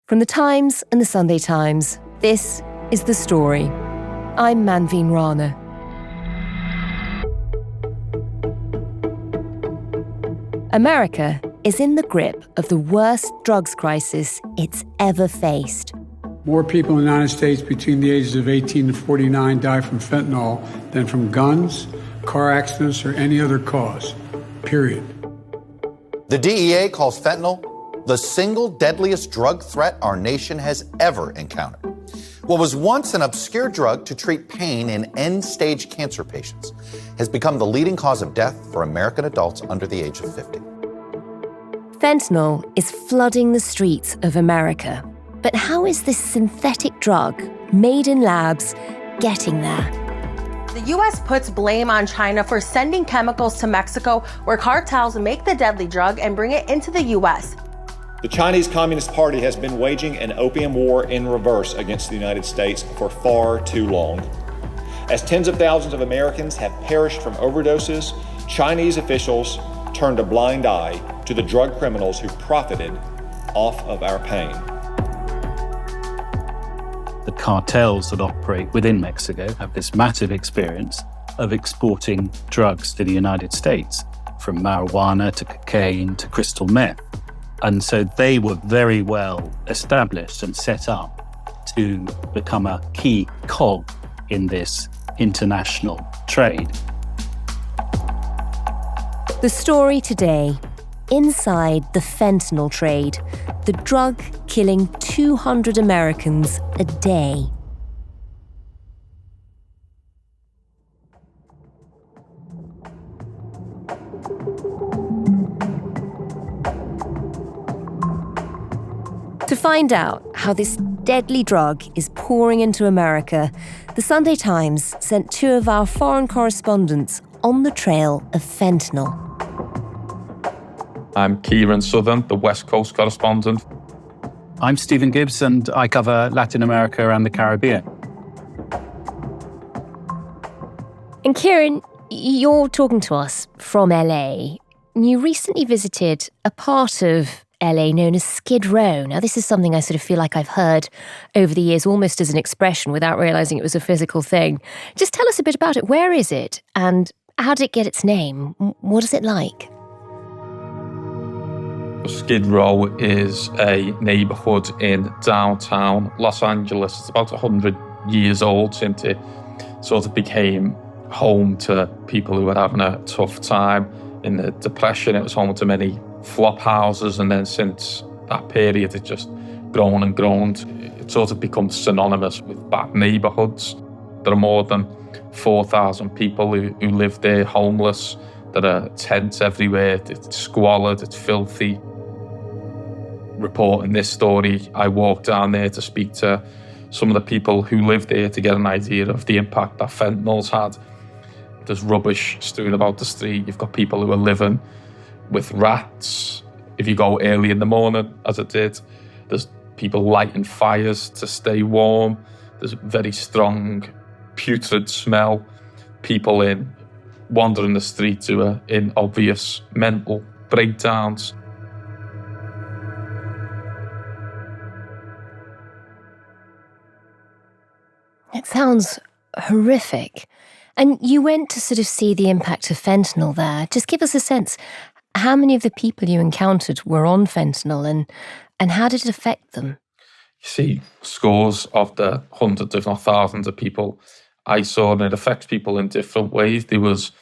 From the Times and the Sunday Times, this is The Story. I'm Manveen Rana. America is in the grip of the worst drugs crisis it's ever faced. More people in the United States between the ages of 18 and 49 die from fentanyl than from guns, car accidents, or any other cause, period. The DEA calls fentanyl the single deadliest drug threat our nation has ever encountered. What was once an obscure drug to treat pain in end-stage cancer patients has become the leading cause of death for American adults under the age of 50. Fentanyl is flooding the streets of America. But how is this synthetic drug, made in labs, getting there? The U.S. puts blame on China for sending chemicals to Mexico, where cartels make the deadly drug and bring it into the U.S. The Chinese Communist Party has been waging an opium war in reverse against the United States for far too long. As tens of thousands of Americans have perished from overdoses, Chinese officials turned a blind eye to the drug criminals who profited off of our pain. The cartels that operate within Mexico have this massive experience of exporting drugs to the United States, from marijuana to cocaine to crystal meth. And so they were very well established and set up to become a key cog in this international trade. The story today, inside the fentanyl trade, the drug killing 200 Americans a day. To find out how this deadly drug is pouring into America, the Sunday Times sent two of our foreign correspondents on the trail of fentanyl. I'm Kieran Southern, the West Coast correspondent. I'm Stephen Gibbs, and I cover Latin America and the Caribbean. And Kieran, you're talking to us from LA. You recently visited a part of LA known as Skid Row. Now, this is something I sort of feel like I've heard over the years almost as an expression without realising it was a physical thing. Just tell us a bit about it. Where is it? And how did it get its name? What is it like? Skid Row is a neighbourhood in downtown Los Angeles. It's about 100 years old since it sort of became home to people who were having a tough time in the Depression. It was home to many flop houses, and then since that period it just grown and grown. It sort of becomes synonymous with bad neighbourhoods. There are more than 4,000 people who live there homeless. There are tents everywhere. It's squalid, it's filthy. Reporting this story, I walked down there to speak to some of the people who live there to get an idea of the impact that fentanyl's had. There's rubbish strewn about the street. You've got people who are living with rats. If you go early in the morning, as I did, there's people lighting fires to stay warm. There's a very strong, putrid smell. People wandering the streets who are in obvious mental breakdowns. It sounds horrific. And you went to sort of see the impact of fentanyl there. Just give us a sense. How many of the people you encountered were on fentanyl, and how did it affect them? You see scores of the hundreds, if not thousands of people I saw, and it affects people in different ways. There was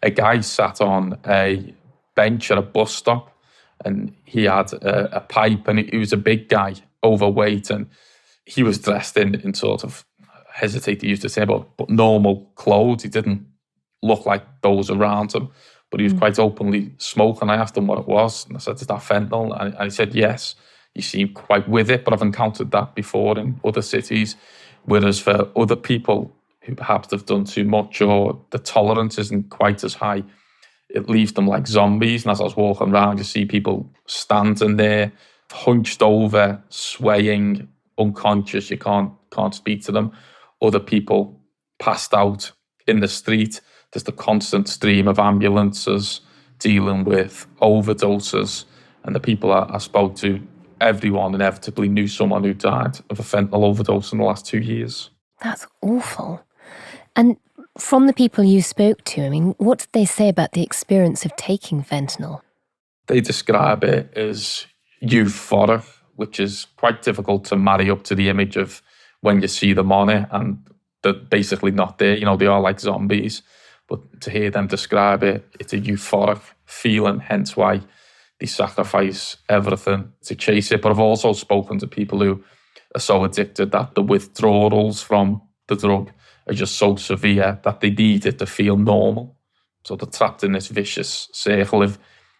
a guy sat on a bench at a bus stop, and he had a pipe, and he was a big guy, overweight, and he was dressed in sort of, I hesitate to use the term, but normal clothes. He didn't look like those around him, but he was quite openly smoking. I asked him what it was, and I said, "Is that fentanyl?" And he said, "Yes, you seem quite with it, but I've encountered that before in other cities." Whereas for other people who perhaps have done too much or the tolerance isn't quite as high, it leaves them like zombies. And as I was walking around, you see people standing there, hunched over, swaying, unconscious. You can't speak to them. Other people passed out in the street. There's the constant stream of ambulances dealing with overdoses. And the people I spoke to everyone inevitably knew someone who died of a fentanyl overdose in the last 2 years. That's awful. And from the people you spoke to, I mean, what did they say about the experience of taking fentanyl? They describe it as euphoric, which is quite difficult to marry up to the image of when you see them on it and they're basically not there. You know, they are like zombies. But to hear them describe it, it's a euphoric feeling, hence why they sacrifice everything to chase it. But I've also spoken to people who are so addicted that the withdrawals from the drug are just so severe that they need it to feel normal. So they're trapped in this vicious circle.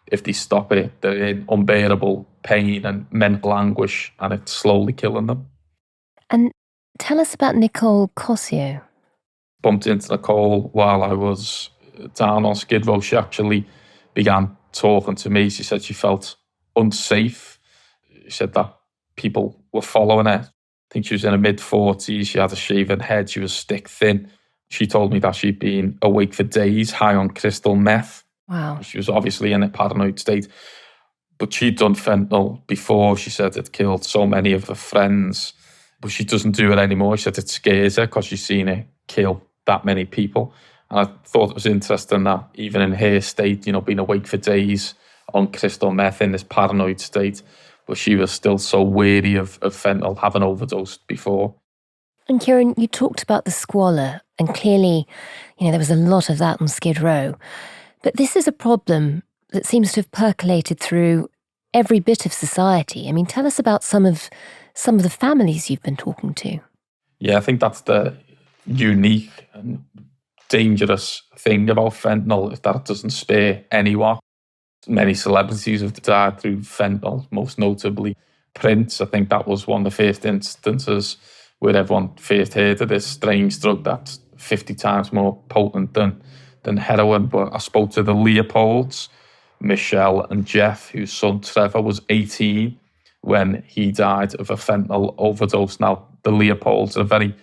If they stop it, they're in unbearable pain and mental anguish, and it's slowly killing them. And tell us about Nicole Cossio. Bumped into Nicole while I was down on Skid Row. She actually began talking to me. She said she felt unsafe. She said that people were following her. I think she was in her mid-40s. She had a shaven head. She was stick thin. She told me that she'd been awake for days, high on crystal meth. Wow. She was obviously in a paranoid state. But she'd done fentanyl before. She said it killed so many of her friends. But she doesn't do it anymore. She said it scares her because she's seen it kill that many people. And I thought it was interesting that even in her state, you know, being awake for days on crystal meth in this paranoid state, but she was still so wary of fentanyl, having overdosed before. And Kieran, you talked about the squalor, and clearly, you know, there was a lot of that on Skid Row. But this is a problem that seems to have percolated through every bit of society. I mean, tell us about some of the families you've been talking to. Yeah, I think that's the unique and dangerous thing about fentanyl, is that it doesn't spare anyone. Many celebrities have died through fentanyl, most notably Prince. I think that was one of the first instances where everyone first heard of this strange drug that's 50 times more potent than heroin. But I spoke to the Leopolds, Michelle and Jeff, whose son Trevor was 18 when he died of a fentanyl overdose. Now, the Leopolds are a very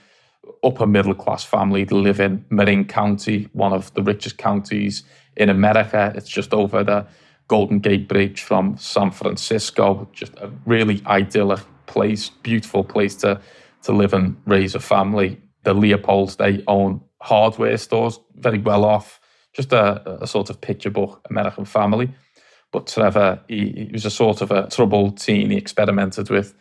upper middle class family. They live in Marin County, one of the richest counties in America. It's just over the Golden Gate Bridge from San Francisco. Just a really idyllic place, beautiful place to live and raise a family. The Leopolds, they own hardware stores, very well off, just a sort of picture book American family. But Trevor, he was a sort of a troubled teen. He experimented with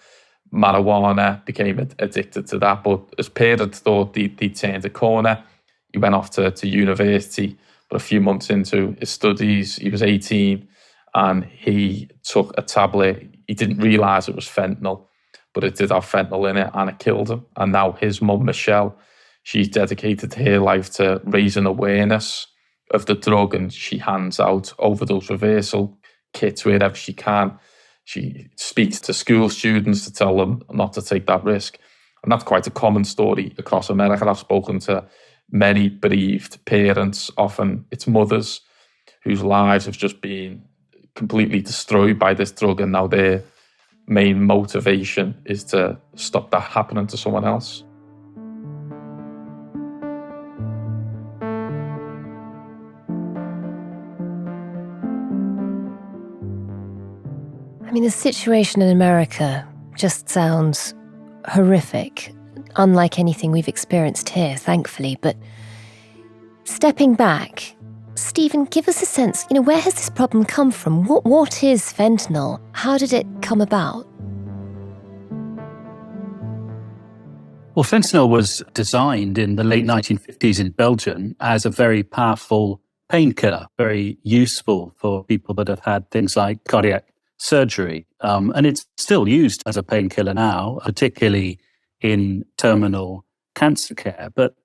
marijuana, became addicted to that. But his parents thought he turned a corner. He went off to university, but a few months into his studies, he was 18, and he took a tablet. He didn't realise it was fentanyl, but it did have fentanyl in it, and it killed him. And now his mum, Michelle, she's dedicated her life to raising awareness of the drug, and she hands out overdose reversal kits wherever she can. She speaks to school students to tell them not to take that risk. And that's quite a common story across America. I've spoken to many bereaved parents, often it's mothers, whose lives have just been completely destroyed by this drug, and now their main motivation is to stop that happening to someone else. I mean, the situation in America just sounds horrific, unlike anything we've experienced here, thankfully. But stepping back, Stephen, give us a sense, you know, where has this problem come from? What is fentanyl? How did it come about? Well, fentanyl was designed in the late 1950s in Belgium as a very powerful painkiller, very useful for people that have had things like cardiac surgery. And it's still used as a painkiller now, particularly in terminal cancer care. But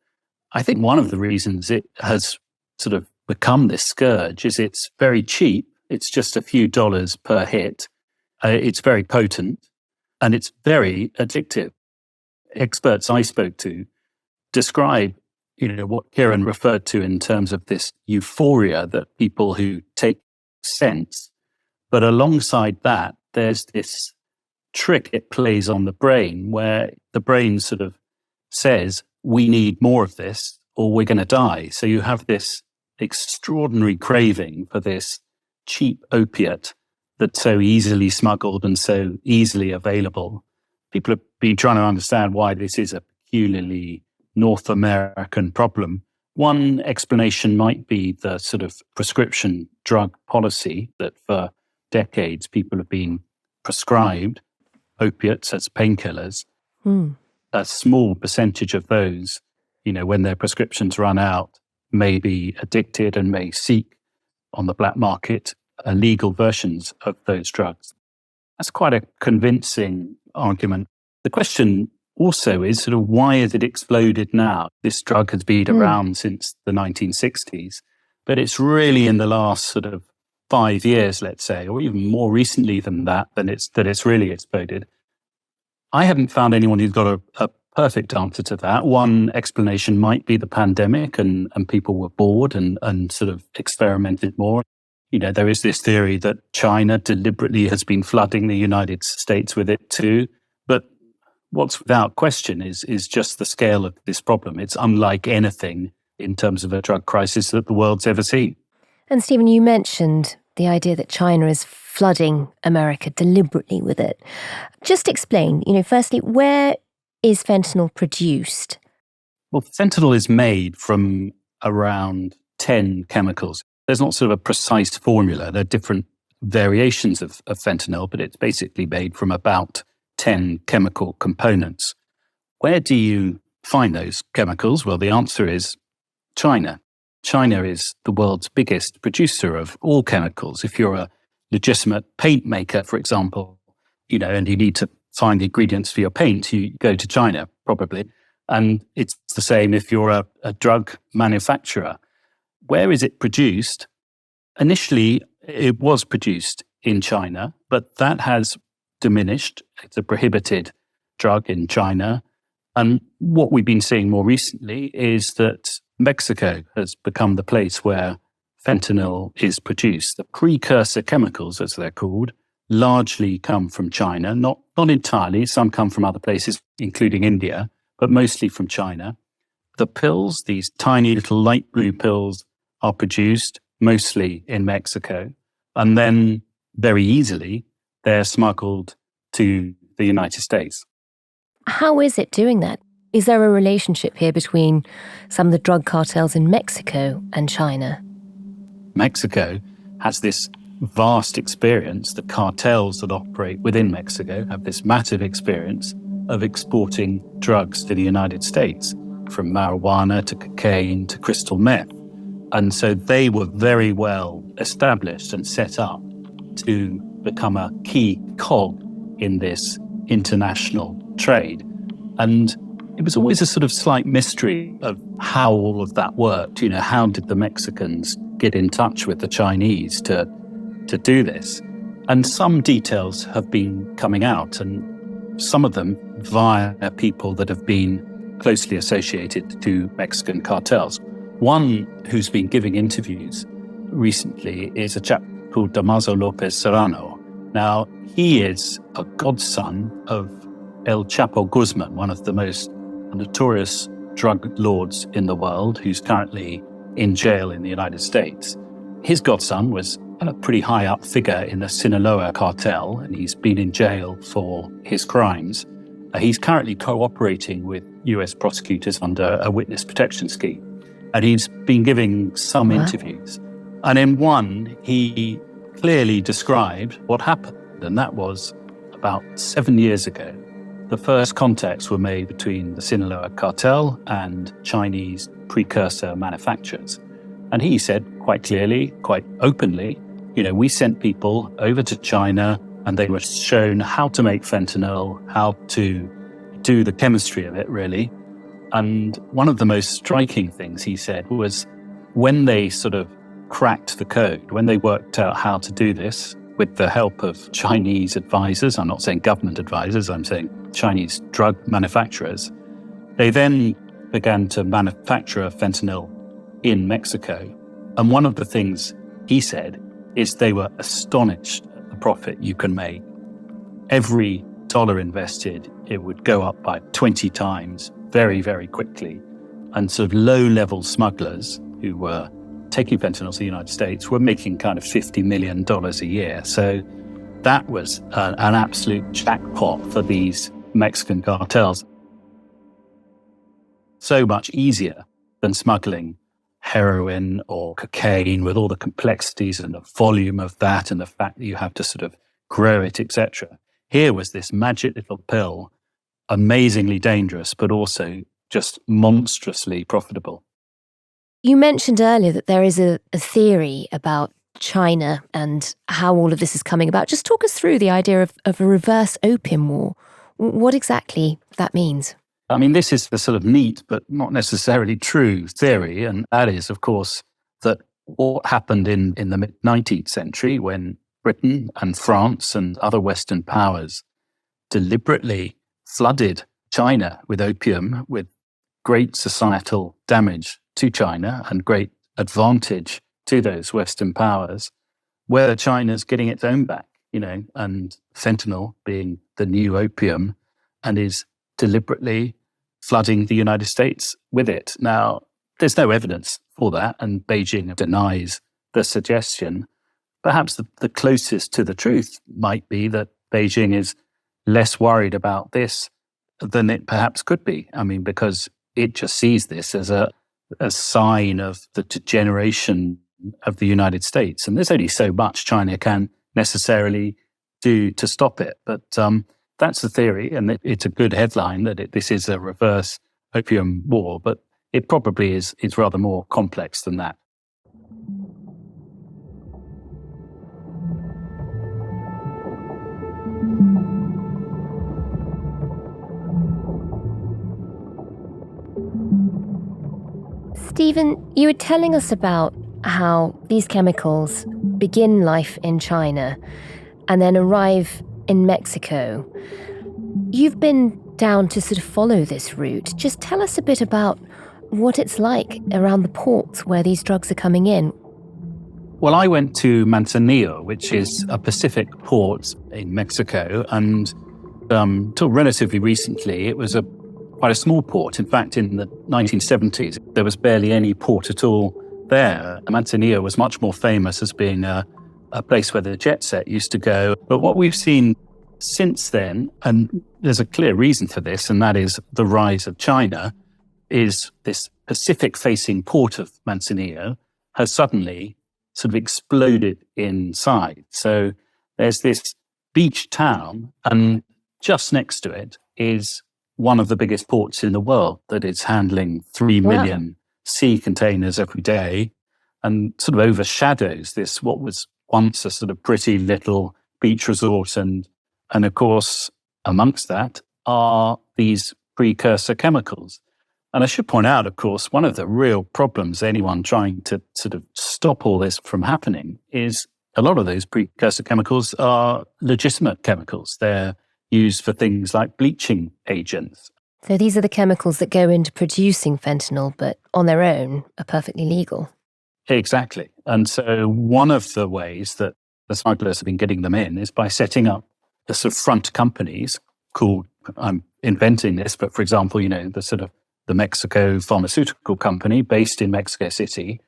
I think one of the reasons it has sort of become this scourge is it's very cheap. It's just a few dollars per hit. It's very potent, and it's very addictive. Experts I spoke to describe, you know, what Kieran referred to in terms of this euphoria that people who take sense. But alongside that, there's this trick it plays on the brain where the brain sort of says, we need more of this or we're going to die. So you have this extraordinary craving for this cheap opiate that's so easily smuggled and so easily available. People have been trying to understand why this is a peculiarly North American problem. One explanation might be the sort of prescription drug policy that for decades people have been prescribed opiates as painkillers. A small percentage of those, when their prescriptions run out, may be addicted and may seek on the black market illegal versions of those drugs. That's quite a convincing argument. The question also is sort of why has it exploded now? This drug has been around since the 1960s, but it's really in the last sort of 5 years, let's say, or even more recently than that, it's really exploded. I haven't found anyone who's got a perfect answer to that. One explanation might be the pandemic and people were bored and sort of experimented more. There is this theory that China deliberately has been flooding the United States with it too. But what's without question is just the scale of this problem. It's unlike anything in terms of a drug crisis that the world's ever seen. And Stephen, you mentioned the idea that China is flooding America deliberately with it. Just explain, firstly, where is fentanyl produced? Well, fentanyl is made from around 10 chemicals. There's not sort of a precise formula. There are different variations of fentanyl, but it's basically made from about 10 chemical components. Where do you find those chemicals? Well, the answer is China. China is the world's biggest producer of all chemicals. If you're a legitimate paint maker, for example, and you need to find the ingredients for your paint, you go to China, probably. And it's the same if you're a drug manufacturer. Where is it produced? Initially, it was produced in China, but that has diminished. It's a prohibited drug in China. And what we've been seeing more recently is that Mexico has become the place where fentanyl is produced. The precursor chemicals, as they're called, largely come from China, not entirely. Some come from other places, including India, but mostly from China. The pills, these tiny little light blue pills, are produced mostly in Mexico. And then very easily, they're smuggled to the United States. How is it doing that? Is there a relationship here between some of the drug cartels in Mexico and China? Mexico has this vast experience. The cartels that operate within Mexico have this massive experience of exporting drugs to the United States, from marijuana to cocaine to crystal meth. And so they were very well established and set up to become a key cog in this international trade. And it was always a sort of slight mystery of how all of that worked. How did the Mexicans get in touch with the Chinese to do this? And some details have been coming out, and some of them via people that have been closely associated to Mexican cartels. One who's been giving interviews recently is a chap called Damaso Lopez Serrano. Now, he is a godson of El Chapo Guzman, one of the most notorious drug lords in the world, who's currently in jail in the United States. His godson was a pretty high up figure in the Sinaloa cartel, and he's been in jail for his crimes. He's currently cooperating with US prosecutors under a witness protection scheme. And he's been giving some interviews. And in one, he clearly described what happened. And that was about 7 years ago. The first contacts were made between the Sinaloa cartel and Chinese precursor manufacturers. And he said quite clearly, quite openly, we sent people over to China and they were shown how to make fentanyl, how to do the chemistry of it, really. And one of the most striking things he said was when they sort of cracked the code, when they worked out how to do this with the help of Chinese advisors, I'm not saying government advisors, I'm saying Chinese drug manufacturers, they then began to manufacture fentanyl in Mexico. And one of the things he said is they were astonished at the profit you can make. Every dollar invested, it would go up by 20 times very, very quickly. And sort of low-level smugglers who were taking fentanyl to the United States were making kind of $50 million a year. So That was an absolute jackpot for these Mexican cartels. So much easier than smuggling heroin or cocaine, with all the complexities and the volume of that and the fact that you have to sort of grow it, etc. Here was this magic little pill, amazingly dangerous, but also just monstrously profitable. You mentioned earlier that there is a theory about China and how all of this is coming about. Just talk us through the idea of a reverse opium war. What exactly that means? I mean, this is the sort of neat but not necessarily true theory, and that is, of course, that what happened in the mid-19th century when Britain and France and other Western powers deliberately flooded China with opium, with great societal damage to China and great advantage to those Western powers, where China's getting its own back, and fentanyl being the new opium, and is deliberately flooding the United States with it. Now, there's no evidence for that, and Beijing denies the suggestion. Perhaps the closest to the truth might be that Beijing is less worried about this than it perhaps could be. I mean, because it just sees this as a sign of the degeneration of the United States. And there's only so much China can necessarily do to stop it. But that's the theory, and it's a good headline that this is a reverse opium war, but it probably is rather more complex than that. Stephen, you were telling us about how these chemicals begin life in China and then arrive in Mexico. You've been down to sort of follow this route. Just tell us a bit about what it's like around the ports where these drugs are coming in. Well, I went to Manzanillo, which is a Pacific port in Mexico, and till relatively recently, it was quite a small port. In fact, in the 1970s, there was barely any port at all there. Manzanillo was much more famous as being a place where the jet set used to go. But what we've seen since then, and there's a clear reason for this, and that is the rise of China, is this Pacific-facing port of Manzanillo has suddenly sort of exploded in size. So there's this beach town, and just next to it is one of the biggest ports in the world that is handling 3 million sea containers every day, and sort of overshadows this, what was once a sort of pretty little beach resort. And of course, amongst that are these precursor chemicals. And I should point out, of course, one of the real problems, anyone trying to sort of stop all this from happening, is a lot of those precursor chemicals are legitimate chemicals. They're used for things like bleaching agents. So these are the chemicals that go into producing fentanyl, but on their own are perfectly legal. Exactly. And so one of the ways that the smugglers have been getting them in is by setting up the sort of front companies called, I'm inventing this, but for example, the Mexico Pharmaceutical Company based in Mexico City,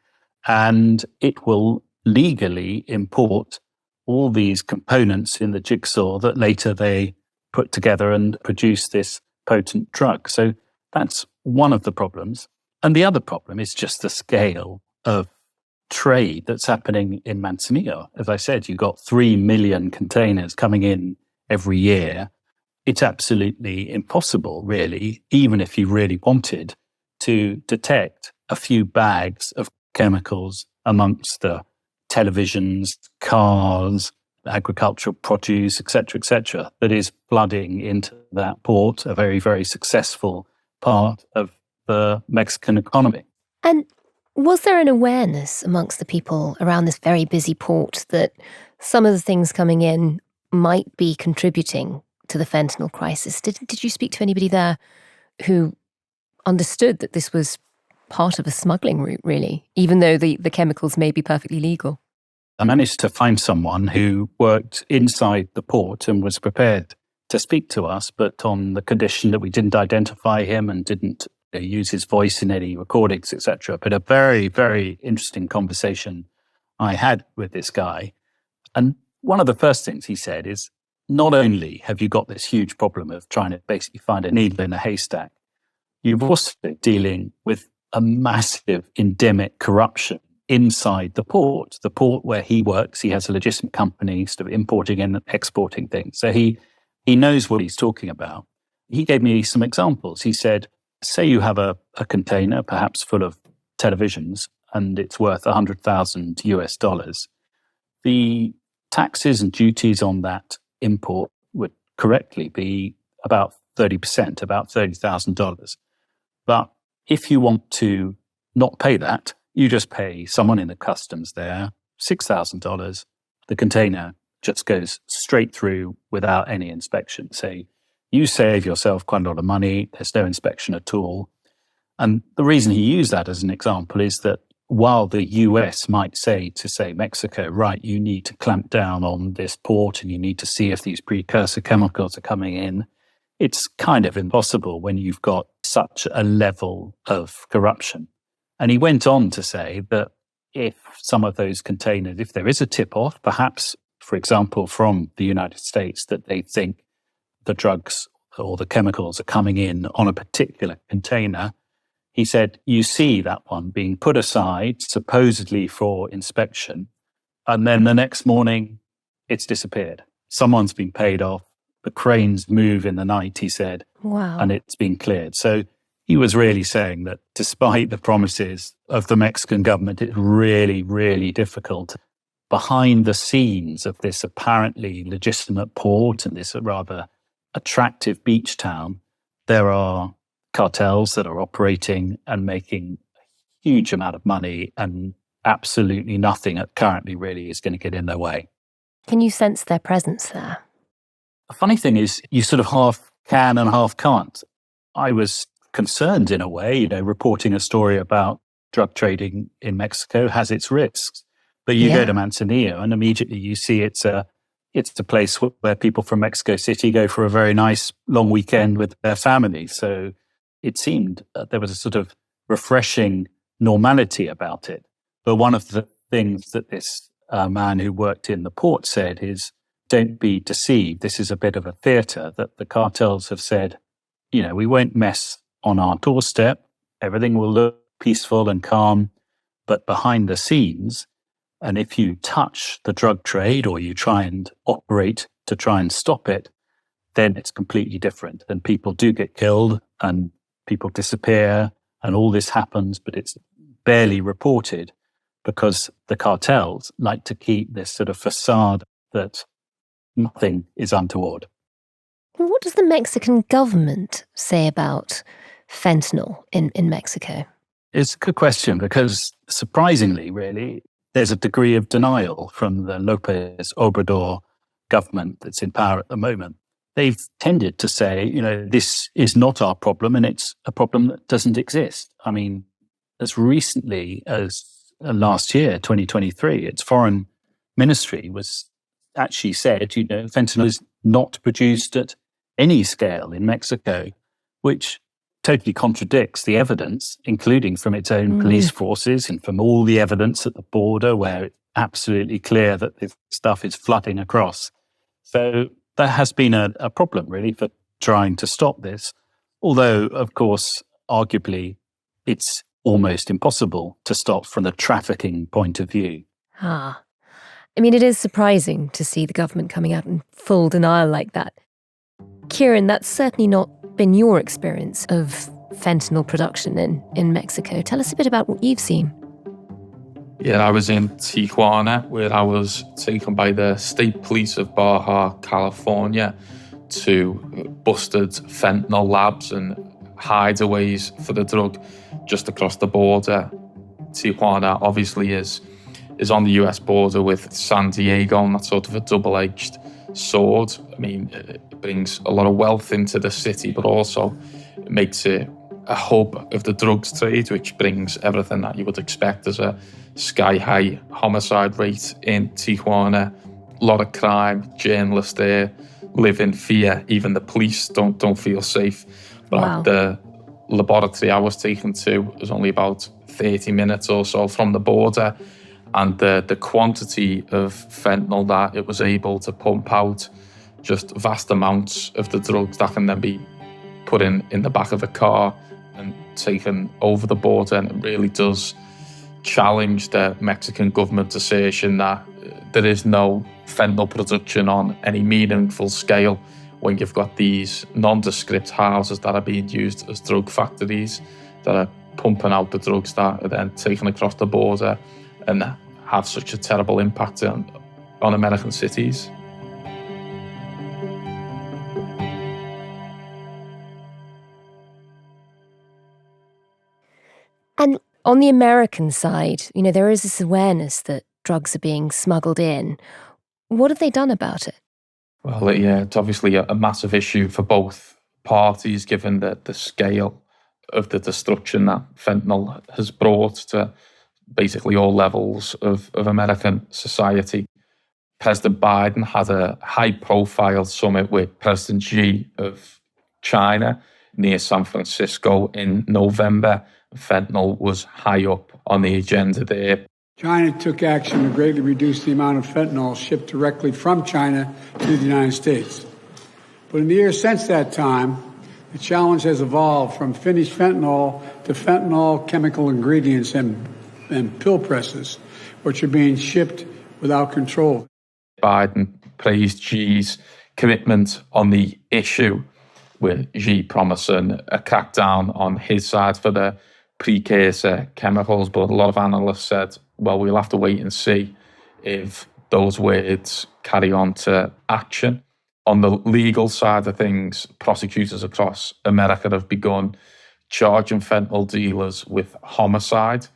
and it will legally import all these components in the jigsaw that later they put together and produce this potent drug. So that's one of the problems. And the other problem is just the scale of trade that's happening in Manzanillo. As I said, you've got 3 million containers coming in every year. It's absolutely impossible, really, even if you really wanted, to detect a few bags of chemicals amongst the televisions, cars, agricultural produce, etc., that is flooding into that port, a very, very successful part of the Mexican economy. And was there an awareness amongst the people around this very busy port that some of the things coming in might be contributing to the fentanyl crisis? Did you speak to anybody there who understood that this was part of a smuggling route, really, even though the chemicals may be perfectly legal? I managed to find someone who worked inside the port and was prepared to speak to us, but on the condition that we didn't identify him and didn't use his voice in any recordings, etc. But a very, very interesting conversation I had with this guy. And one of the first things he said is, not only have you got this huge problem of trying to basically find a needle in a haystack, you've also dealing with a massive endemic corruption inside the port where he works. He has a legitimate company sort of importing and exporting things. So he knows what he's talking about. He gave me some examples. He said, say you have a container, perhaps full of televisions, and it's worth $100,000. The taxes and duties on that import would correctly be about 30%, about $30,000. But if you want to not pay that, you just pay someone in the customs there $6,000. The container just goes straight through without any inspection. So you save yourself quite a lot of money. There's no inspection at all. And the reason he used that as an example is that while the US might say to Mexico, right, you need to clamp down on this port and you need to see if these precursor chemicals are coming in, it's kind of impossible when you've got such a level of corruption. And he went on to say that if some of those containers, if there is a tip-off, perhaps, for example, from the United States, that they think the drugs or the chemicals are coming in on a particular container, he said, you see that one being put aside, supposedly for inspection, and then the next morning, it's disappeared. Someone's been paid off. The cranes move in the night, he said, Wow. And it's been cleared. So he was really saying that despite the promises of the Mexican government, it's really, really difficult. Behind the scenes of this apparently legitimate port and this rather attractive beach town, there are cartels that are operating and making a huge amount of money, and absolutely nothing currently really is going to get in their way. Can you sense their presence there? The funny thing is, you sort of half can and half can't. I was concerned in a way, reporting a story about drug trading in Mexico has its risks. But you go to Manzanillo and immediately you see it's a place where people from Mexico City go for a very nice long weekend with their families. So it seemed there was a sort of refreshing normality about it. But one of the things that this man who worked in the port said is, don't be deceived. This is a bit of a theater that the cartels have said, we won't mess on our doorstep. Everything will look peaceful and calm. But behind the scenes, and if you touch the drug trade or you try and operate to try and stop it, then it's completely different. And people do get killed and people disappear and all this happens, but it's barely reported because the cartels like to keep this sort of facade that nothing is untoward. What does the Mexican government say about fentanyl in Mexico? It's a good question because surprisingly, really, there's a degree of denial from the López Obrador government that's in power at the moment. They've tended to say, this is not our problem and it's a problem that doesn't exist. I mean, as recently as last year, 2023, its foreign ministry was actually said, fentanyl is not produced at any scale in Mexico, which totally contradicts the evidence, including from its own police forces and from all the evidence at the border where it's absolutely clear that this stuff is flooding across. So there has been a problem, really, for trying to stop this, although, of course, arguably, it's almost impossible to stop from the trafficking point of view. I mean, it is surprising to see the government coming out in full denial like that. Kieran, that's certainly not been your experience of fentanyl production in Mexico. Tell us a bit about what you've seen. Yeah, I was in Tijuana, where I was taken by the state police of Baja California to busted fentanyl labs and hideaways for the drug just across the border. Tijuana obviously is on the US border with San Diego, and that's sort of a double-edged sword. I mean, it brings a lot of wealth into the city, but also it makes it a hub of the drugs trade, which brings everything that you would expect as a sky-high homicide rate in Tijuana. A lot of crime, journalists there live in fear. Even the police don't feel safe. But the laboratory I was taken to was only about 30 minutes or so from the border. and the quantity of fentanyl that it was able to pump out, just vast amounts of the drugs that can then be put in the back of a car and taken over the border. And it really does challenge the Mexican government's assertion that there is no fentanyl production on any meaningful scale when you've got these nondescript houses that are being used as drug factories that are pumping out the drugs that are then taken across the border and have such a terrible impact on American cities. And on the American side, there is this awareness that drugs are being smuggled in. What have they done about it? Well, yeah, it's obviously a massive issue for both parties, given the scale of the destruction that fentanyl has brought to basically all levels of American society. President Biden had a high-profile summit with President Xi of China near San Francisco in November. Fentanyl was high up on the agenda there. China took action to greatly reduce the amount of fentanyl shipped directly from China to the United States. But in the years since that time, the challenge has evolved from finished fentanyl to fentanyl chemical ingredients and pill presses, which are being shipped without control. Biden praised Xi's commitment on the issue, with Xi promising a crackdown on his side for the precursor chemicals. But a lot of analysts said, well, we'll have to wait and see if those words carry on to action. On the legal side of things, prosecutors across America have begun charging fentanyl dealers with homicide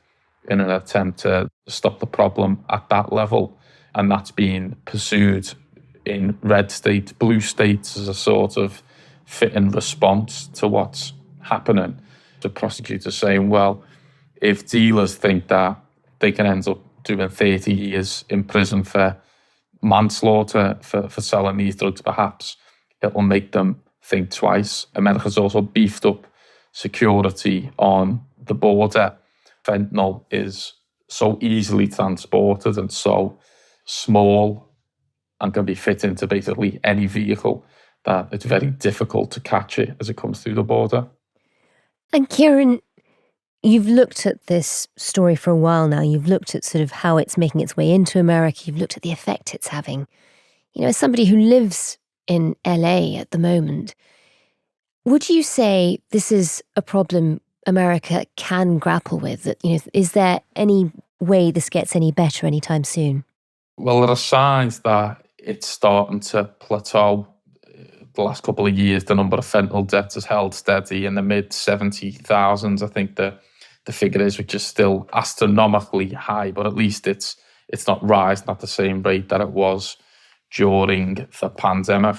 in an attempt to stop the problem at that level. And that's being pursued in red states, blue states as a sort of fitting response to what's happening. The prosecutor's saying, well, if dealers think that they can end up doing 30 years in prison for manslaughter for selling these drugs, perhaps it will make them think twice. America's also beefed up security on the border. Fentanyl is so easily transported and so small and can be fit into basically any vehicle that it's very difficult to catch it as it comes through the border. And Kieran, you've looked at this story for a while now. You've looked at sort of how it's making its way into America. You've looked at the effect it's having. As somebody who lives in LA at the moment, would you say this is a problem America can grapple with? That, is there any way this gets any better anytime soon? Well, there are signs that it's starting to plateau. The last couple of years, the number of fentanyl deaths has held steady in the mid-70,000s. I think the figure is, which is still astronomically high, but at least it's not rising at the same rate that it was during the pandemic.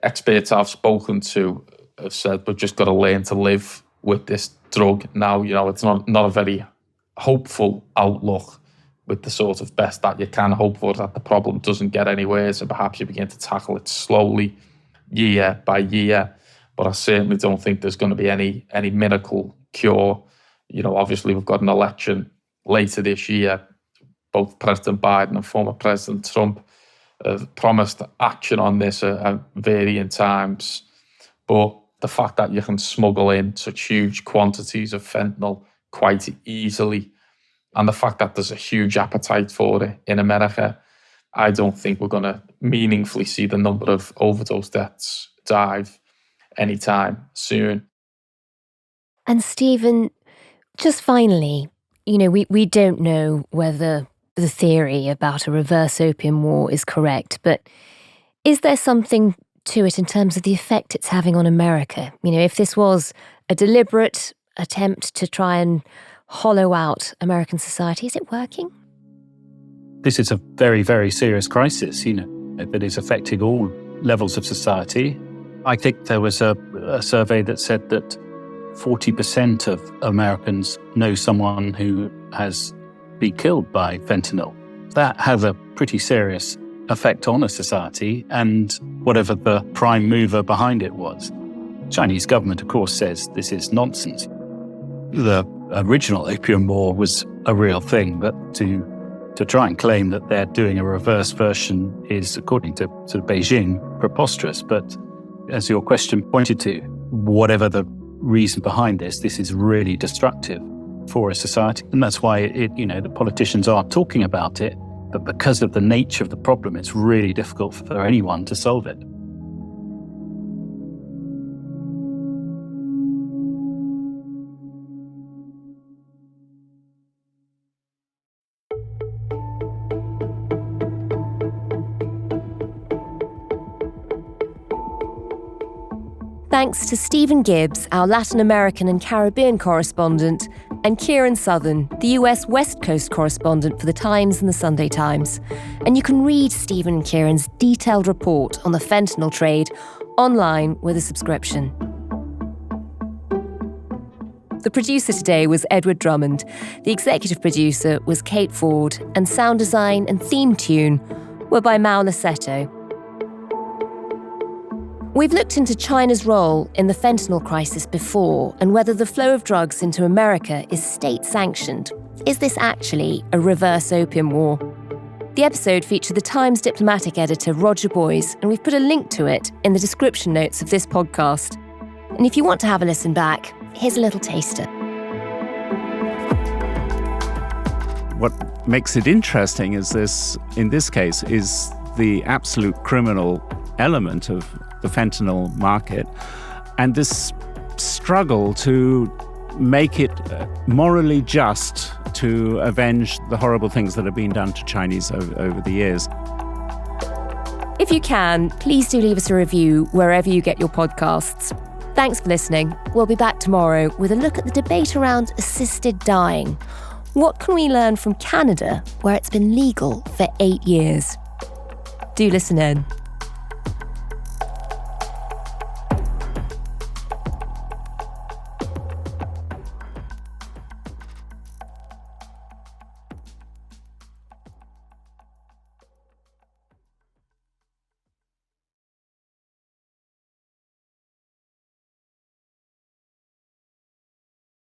Experts I've spoken to have said we've just got to learn to live with this drug now. It's not a very hopeful outlook, with the sort of best that you can hope for that the problem doesn't get anywhere. So perhaps you begin to tackle it slowly, year by year. But I certainly don't think there's going to be any miracle cure. Obviously we've got an election later this year. Both President Biden and former President Trump have promised action on this at varying times. But the fact that you can smuggle in such huge quantities of fentanyl quite easily, and the fact that there's a huge appetite for it in America, I don't think we're going to meaningfully see the number of overdose deaths dive anytime soon. And Stephen, just finally, we don't know whether the theory about a reverse opium war is correct, but is there something to it in terms of the effect it's having on America? If this was a deliberate attempt to try and hollow out American society, is it working? This is a very, very serious crisis, that is affecting all levels of society. I think there was a survey that said that 40% of Americans know someone who has been killed by fentanyl. That has a pretty serious effect on a society, and whatever the prime mover behind it was. Chinese government, of course, says this is nonsense. The original opium war was a real thing, but to to try and claim that they're doing a reverse version is, according to Beijing, preposterous. But as your question pointed to, whatever the reason behind this is really destructive for a society. And that's why the politicians are talking about it. But because of the nature of the problem, it's really difficult for anyone to solve it. Thanks to Stephen Gibbs, our Latin American and Caribbean correspondent, and Kieran Southern, the US West Coast correspondent for The Times and The Sunday Times. And you can read Stephen and Kieran's detailed report on the fentanyl trade online with a subscription. The producer today was Edward Drummond. The executive producer was Kate Ford, and sound design and theme tune were by Mao Lassetto. We've looked into China's role in the fentanyl crisis before and whether the flow of drugs into America is state-sanctioned. Is this actually a reverse opium war? The episode featured the Times diplomatic editor Roger Boys, and we've put a link to it in the description notes of this podcast. And if you want to have a listen back, here's a little taster. What makes it interesting in this case, is the absolute criminal element of the fentanyl market, and this struggle to make it morally just to avenge the horrible things that have been done to Chinese over the years. If you can, please do leave us a review wherever you get your podcasts. Thanks for listening. We'll be back tomorrow with a look at the debate around assisted dying. What can we learn from Canada, where it's been legal for 8 years? Do listen in.